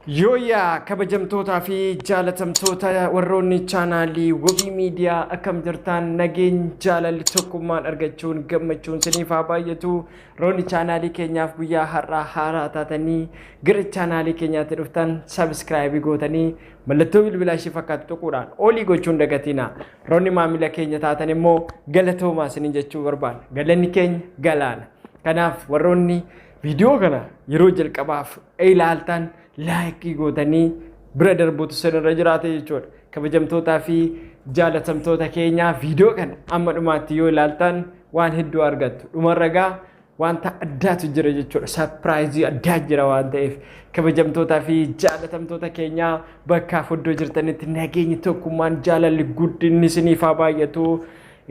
Yooyaa kabajamtootaa fi jaalatamtoota warroonni chaanaalii Wobii Miidiyaa akkam jirtan nageenya jaalalli tokkummaan argachuun gammachuun isiniif haa baay'atu. Roonni chaanaalii keenyaaf guyyaa har'aa haaraa taatanii gara chaanaalii keenyaatti dhuftan subscribe gootanii mallattoo bilbilaa ishee fakkaatu tuquudhaan olii gochuun dagatina. Roonni maamila keenya taatan immoo galatoomaa isiniin jechuu barbaanna. Galanni keenya galaana. Kanaaf warroonni viidiyoo kana yeroo jalqabaaf ilaaltan like gootanii bira darbuutu sirra jiraate jechuudha. Kabajamtootaa fi jaalatamtoota keenya viidiyoo kana amma dhumaatti yoo ilaaltan waan hedduu argattu. Dhumarragaa wanta addaatu jira jechuudha. Surprise addaa jira waan ta'eef kabajamtootaa fi jaalatamtoota keenya bakka fuddoo jirtanitti nageenyi tokkummaan jaalalli guddinni isiniif haa baay'atu.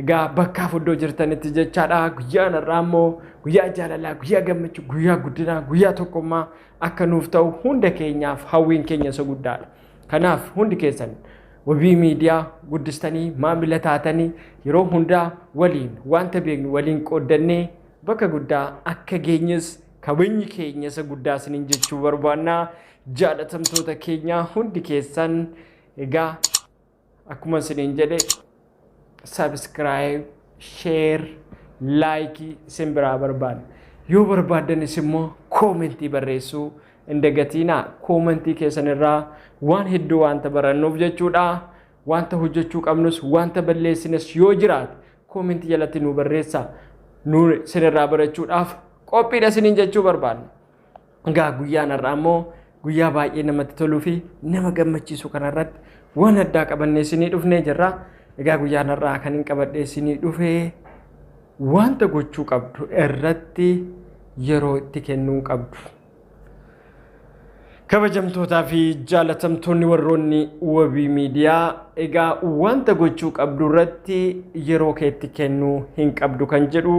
Egaa bakka fuddoo jirtanitti jechaadha. Guyyaan har'aa immoo guyyaa jaalalaa, guyyaa gammachuu, guyyaa guddinaa, guyyaa tokkummaa akka nuuf ta'u hunda keenyaaf hawwiin keenya isa guddaadha. Kanaaf hundi keessan Wobii Miidiyaa guddistanii maamila taatanii yeroo hundaa waliin wanta beeknu waliin qooddannee bakka guddaa akka geenyes kabajni keenya isa guddaa isiniin jechuu barbaanna. Jaalatamtoota keenya hundi keessan egaa akkuma isiniin jedhe subscribe, share, like isin biraa barbaanna. Yoo barbaaddanis immoo koomentii barreessuu hin dagatinaa. Koomentii keessan irraa waan hedduu wanta barannuuf jechuudha. Wanta hojjechuu qabnus wanta balleessines yoo jiraate koomentii jalatti nu barreessaa. Nu isinirraa barachuudhaaf qophiidha isiniin jechuu barbaanna. Egaa guyyaan har'aa immoo guyyaa baay'ee namatti toluu fi nama gammachiisu kanarratti waan addaa qabannee isinii dhufnee jirra. Egaa guyyaan har'aa kan hin qabadhee isinii dhufee wanta gochuu qabdu irratti yeroo itti kennuu qabdu. Kabajamtootaa fi jaalatamtoonni warroonni Wobii Miidiyaa egaa wanta gochuu qabdu irratti yeroo kee itti kennuu hin qabdu kan jedhu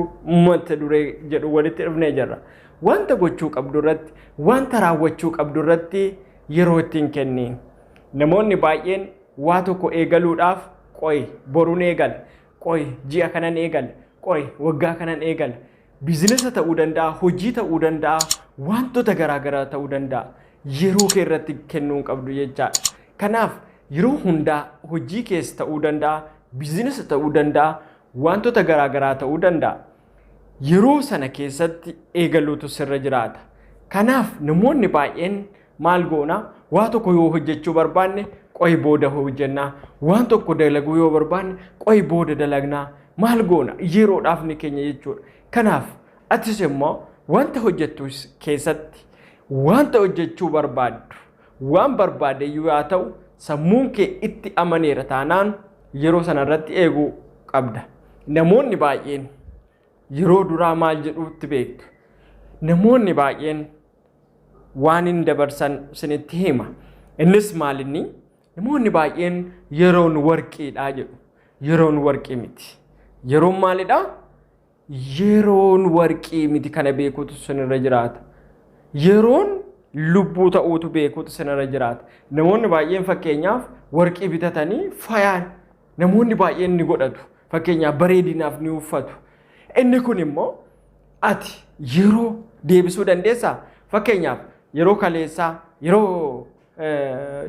mata duree jedhu walitti dhufnee jirra. Wanta gochuu qabdu irratti wanta raawwachuu qabdu irratti yeroo itti hin kenniin. Namoonni baay'een waa tokko eegaluudhaaf qoy boruun eegal, qoy ji'a kanan eegal, qoy waggaa kanan eegal. Biizinesa ta'uu danda'a, hojii ta'uu danda'a, wantoota garaagaraa ta'uu danda'a. Yeroo kee irratti kennuu qabdu jechaadha. Kanaaf yeroo hundaa hojii keessa ta'uu danda'a, biizinesa ta'uu danda'a, wantoota garaagaraa ta'uu danda'a. Yeroo sana keessatti eegaluutu sirra jiraata. Kanaaf namoonni baay'een maal goona? Waa tokko yoo hojjechuu barbaanne qoy booda hojjennaa. Waan tokko dalaguu yoo barbaanne qoy booda dalagnaa. Maal goona? Yeroodhaaf ni keenya jechuudha. Kanaaf atis immoo wanta hojjettu keessatti wanta hojjechuu barbaaddu waan barbaade yoo ta'u sammuun kee itti amaneera taanaan yeroo sana irratti eeguu qabda. Namoonni baay'een yeroo duraa maal jedhuutti beektu. Namoonni baay'een waan hin dabarsan isinitti hima. Innis maalinni namoonni baay'een yeroon warqiidha jedhu. Yeroon warqii miti. Yeroon maalidha? Yeroon warqii miti kana beekuutu sinirra jiraata. Yeroon lubbuu ta'uutu beekuutu sinirra jiraata. Namoonni baay'een fakkeenyaaf warqii bitatanii faayaan namoonni baay'een ni godhatu. Fakkeenyaaf bareedinaaf ni uffatu. Inni kun immoo ati yeroo deebisuu dandeessaa? Fakkeenyaaf yeroo kaleessaa yeroo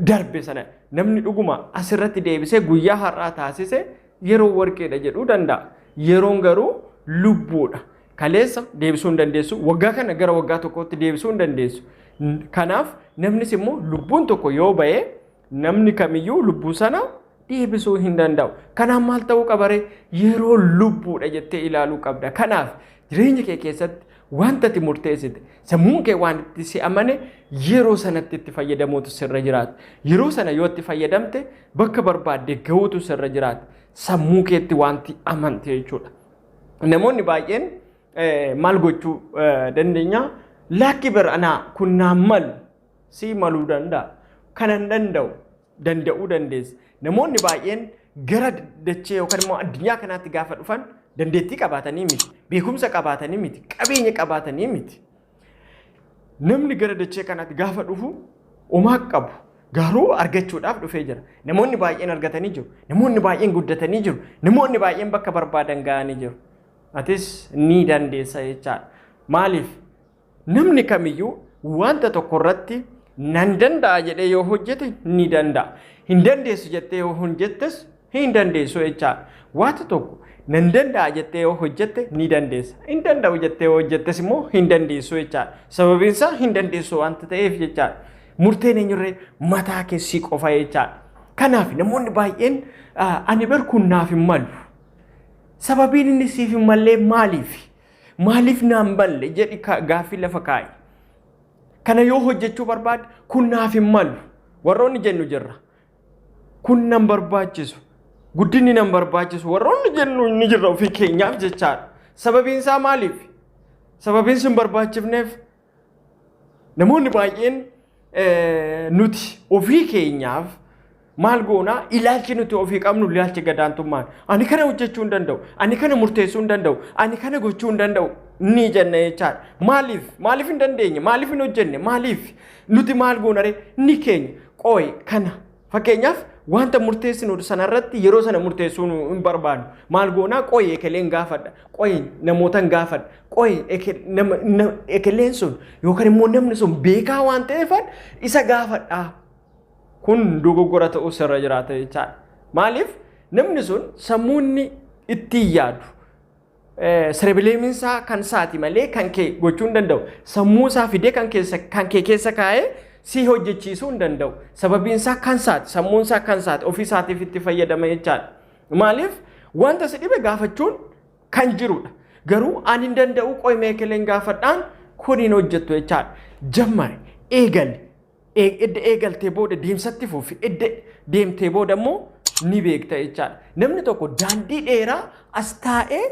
darbe sana namni dhuguma asirratti deebisee guyyaa har'aa taasise yeroo warqeedha jedhuu danda'a. Yeroon garuu lubbuudha. Kaleessa deebisuu hin dandeessu. Waggaa kana gara waggaa tokkootti deebisuu hin dandeessu. Kanaaf namnis immoo lubbuun tokko yoo ba'e namni kamiyyuu lubbuu sana deebisuu hin danda'u. Kanaaf maal ta'uu qabare? Yeroo lubbuudha jettee ilaaluu qabda. Kanaaf jireenya kee keessatti wanta ati murteessite sammuun kee waan itti si amane yeroo sanatti itti fayyadamuutu sirra jiraata. Yeroo sana yoo itti fayyadamte bakka barbaadde gahuutu sirra jiraata. Sammuu keetti wanti amante jechuudha. Namoonni baay'een maal gochuu dandeenya? Lakki baranaa kun naan malu si maluu danda'a. Kanan danda'uu dandeessa. Namoonni baay'een gara dachee yookaan immoo addunyaa kanaatti gaafa dhufan dandeettii qabaatanii miti, beekumsa qabaatanii miti, qabeenya qabaatanii miti. Namni gara dachee kanaatti gaafa dhufu homaa qabu garuu argachuudhaaf dhufee jira. Namoonni baay'een argatanii jiru. Namoonni baay'een guddatanii jiru. Namoonni baay'een bakka barbaadan ga'anii jiru. Atis ni dandeessa jechaadha. Maaliif? Namni kamiyyuu wanta tokko irratti nan danda'a jedhee yoo hojjete ni danda'a. Hin dandeessu jettee yoo hojjettes hin dandeessu jechaadha. Waanta tokko nan danda'a jettee yoo hojjette ni dandeessa. Hin danda'u jettee yoo hojjettes immoo hin dandeessu jechaadha. Sababiin isaa hin dandeessu waanta ta'eef jechaadha. Murteen eenyurree mataa keessii qofa jechaadha. Kanaaf namoonni baay'een ani bar kun naaf hin malu. Sababiin inni siif hin mallee maaliif? Maaliif naan balle jedhi gaaffii lafa kaa'i. Kana yoo hojjechuu barbaade kun naaf hin malu. Warroonni jennu jirra. Kun nan barbaachisu. Guddinni nan barbaachisu. Warroonni jennu ni jirra ofii keenyaaf jechaadha. Sababiin isaa maaliif? Sababiin sun barbaachifneef namoonni baay'een nuti ofii keenyaaf maal goonaa ilaalchi nuti ofii qabnu ilaalchi gadaantummaan. Ani kana hojjechuu hin danda'u. Ani kana murteessuu hin danda'u. Ani kana gochuu hin danda'u. Ni jenna jechaadha. Maaliif hin dandeenye? Maaliif hin hojjenne? Maaliif nuti maal goonare ni keenya qooyi kana fakkeenyaaf wanta murteessinu sanarratti yeroo sana murteessuu hin barbaadu. Maal goonaa qooyi ekeleen gaafadha. Qooyi namootan gaafadha. Qooyi ekeleen sun yookaan immoo namni sun beekaa waan ta'eef isa gaafadha. Kun dogoggora ta'uu sirra jiraata jechaadha. Maaliif namni sun sammuunni itti yaadu. Serebileeminsaa kan saati malee kan kee gochuu hin danda'u. Sammuu isaa fidee kan kee keessa kaa'ee si hojjechiisuu hin danda'u. Sababiin isaa kan saati, sammuun isaa kan saati, ofii isaatiif itti fayyadama jechaadha. Maaliif wanta si dhibe gaafachuun kan jirudha. Garuu ani hin danda'u qooyi ekeleen gaafadhaan kun hin hojjettu jechaadha. Jammari eegali. Edda eegaltee booda deemsatti fuufi. Edda deemtee booda immoo ni beekta jechaadha. Namni tokko daandii dheeraa as taa'ee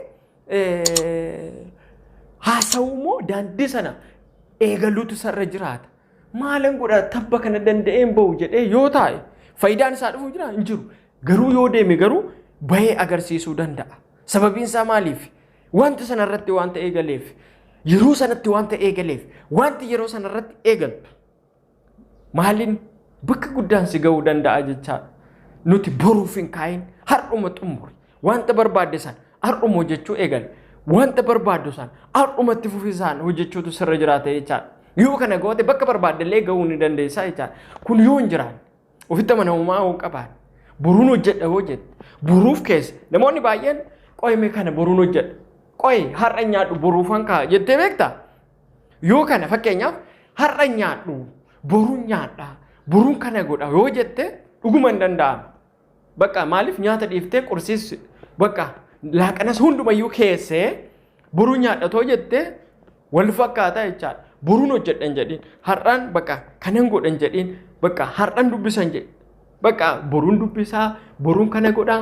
haasa'u immoo daandii sana eegaluutu sarra jiraata. Maalan godha tabba kana danda'een bahu jedhee yoo taa'e faayidaan isaa dhufu jira hin jiru. Garuu yoo deeme garuu bahee agarsiisuu danda'a. Sababiin isaa maaliif? Wanta sanarratti wanta eegaleef, yeroo sanatti wanta eegaleef, wanti yeroo sanarratti eegaltu maaliin bakka guddaan si ga'uu danda'a jechaadha. Nuti boruuf hin kaa'in har'uma xumuri. Wanta barbaadde san har'uma hojjechuu eegale. Wanta barbaaddu san har'umatti fufisaan hojjechuutu sirra jiraata jechaadha. Yoo kana goote bakka barbaaddellee ga'uu ni dandeessaa jechaadha. Kun yoo hin jiraanne ofitti amanamummaa yoo qabaanne boruun hojjedha yoo jette boruuf keessa namoonni baay'een qoyime kana boruun hojjedha. Qoyi har'a nyaadhu boruufan ka'a jettee beektaa? Yoo kana fakkeenyaaf har'a nyaadhu boruun nyaadha boruun kana godha yoo jette dhuguma hin danda'amu. Bakka maaliif nyaata dhiiftee qursiis bakka laaqanas hundumayyuu keessee boruun nyaadhatoo jettee wal fakkaataa jechaadha. Boruun hojjedhan jedhiin har'aan bakka kanan godhan jedhiin bakka har'aan dubbisan jedhi. Bakka boruun dubbisaa boruun kana godhaa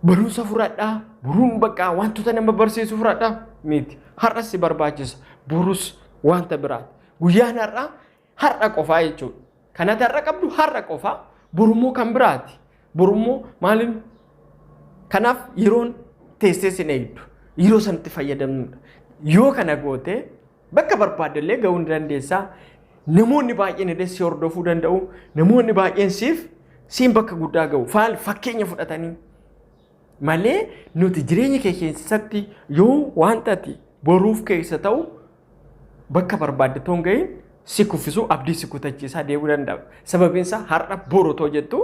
boruunsa fudhadhaa boruun bakka wantoota nama barsiisu fudhadhaa miti. Har'as si barbaachisa borus wanta biraati. Guyyaan har'a qofaa jechuudha. Kanatti har'a qabdu har'a qofaa borummoo kan biraati. Borummoo maaliin kanaaf yeroon teessee sin eegdu yeroo sanatti fayyadamnudha. Yoo kana goote bakka barbaaddellee ga'uu ni dandeessaa. Namoonni baay'een illee si hordofuu danda'u. Namoonni baay'een siin bakka guddaa ga'u. Fakkeenya fudhatanii malee nuti jireenya kee keessatti yoo wanta ati boruuf keessa ta'u bakka barbaadde toon ga'iin si kuffisu abdii si kutachiisaa deemuu danda'a. Sababiin isaa har'a borotoo jettu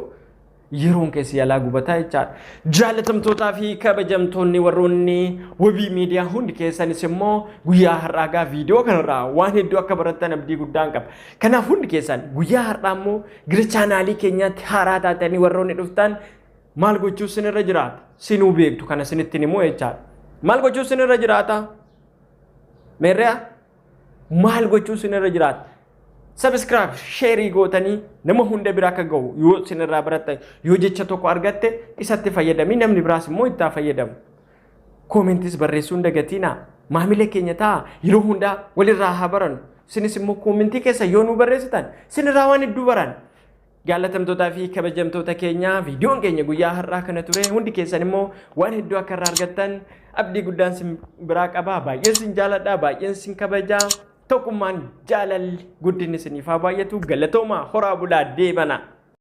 yeroon keessi yaalaa gubataa jechaadha. Jaalatamtootaa fi kabajamtoonni warroonni wabii miidiyaa hundi keessanis immoo guyyaa har'aa viidiyoo kanarraa waan hedduu akka barattan abdii guddaan qaba. Kanaaf hundi keessan guyyaa har'aa immoo gara chaanaalii keenyaatti haaraa taatanii warroonni dhuftan maal gochuu sinirra jiraata? Sinuu beektu kana sinittiin immoo jechaadha. Maal gochuu sinirra jiraata? Meerreeyaa? Maal gochuu sinirra jiraata? Subscribe, share gootanii nama hunda bira akka ga'u yoo sinirraa barattan yoo jecha tokko argatte isatti fayyadamii namni biraas immoo itti fayyadamu. Commentis barreessuu hin dagatinaa. Maamila keenya ta'a yeroo hundaa walirraa haa barannu. Sinis immoo commentii keessa yoo nu barreessitan sinirraa waan hedduu baran. Jaalatamtootaa fi kabajamtoota keenya viidiyoon keenya guyyaa har'aa kana ture hundi keessan immoo waan hedduu akka irraa argattan abdii guddaan sin biraa qaba. Baay'een sin jaaladha, baay'een sin kabajaa. Tokkummaan jaalalli guddinni isiniif haa baay'atu. Galatooma horaa bulaa deebana.